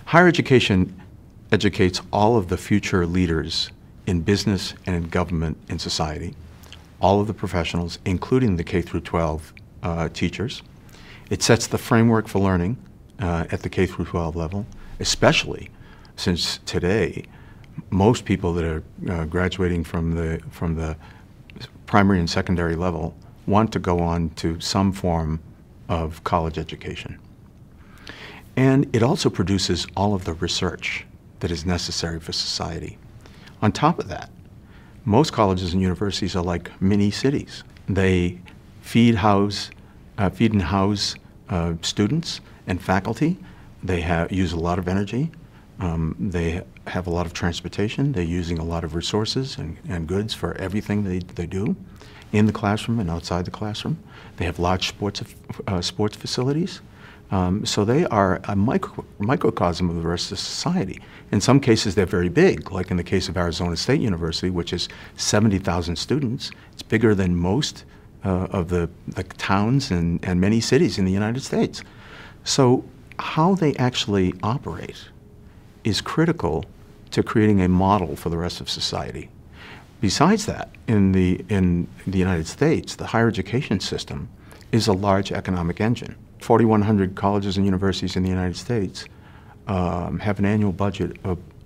Higher education educates all of the future leaders in business and in government in society, all of the professionals, including the K through 12 teachers. It sets the framework for learning at the K through 12 level, especially since today most people that are graduating from the primary and secondary level want to go on to some form of college education. And it also produces all of the research that is necessary for society. On top of that, most colleges and universities are like mini cities. They feed and house students and faculty. They use a lot of energy. They have a lot of transportation. They're using a lot of resources and goods for everything they do in the classroom and outside the classroom. They have large sports facilities. So they are a microcosm of the rest of society. In some cases, they're very big, like in the case of Arizona State University, which is 70,000 students. It's bigger than most of the towns and many cities in the United States. So how they actually operate is critical to creating a model for the rest of society. Besides that, in the United States, the higher education system is a large economic engine. 4,100 colleges and universities in the United States have an annual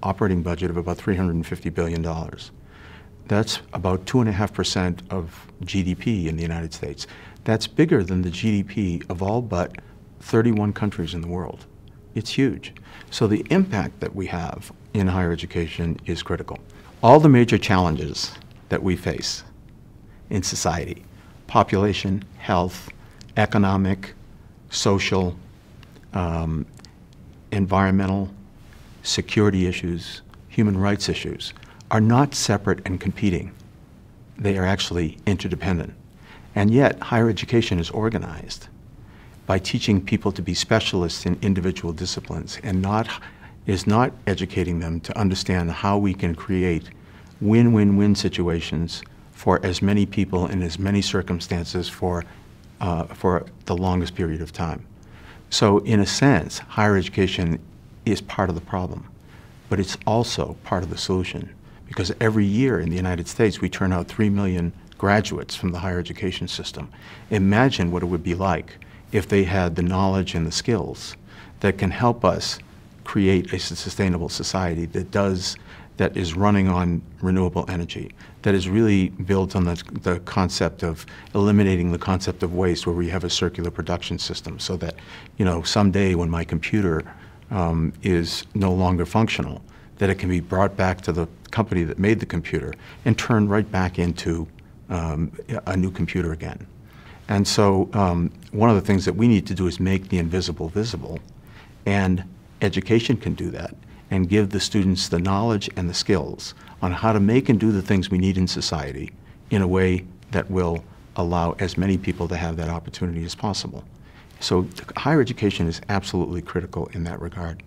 operating budget of about $350 billion. That's about 2.5% of GDP in the United States. That's bigger than the GDP of all but 31 countries in the world. It's huge. So the impact that we have in higher education is critical. All the major challenges that we face in society, population, health, economic, social, environmental, security issues, human rights issues, are not separate and competing. They are actually interdependent. And yet, higher education is organized by teaching people to be specialists in individual disciplines and is not educating them to understand how we can create win-win-win situations for as many people in as many circumstances for the longest period of time. So in a sense, higher education is part of the problem, but it's also part of the solution, because every year in the United States we turn out 3 million graduates from the higher education system. Imagine what it would be like if they had the knowledge and the skills that can help us create a sustainable society that is running on renewable energy, that is really built on the concept of eliminating the concept of waste, where we have a circular production system, so that, you know, someday when my computer is no longer functional, that it can be brought back to the company that made the computer and turned right back into a new computer again. And so one of the things that we need to do is make the invisible visible, and education can do that and give the students the knowledge and the skills on how to make and do the things we need in society in a way that will allow as many people to have that opportunity as possible. So higher education is absolutely critical in that regard.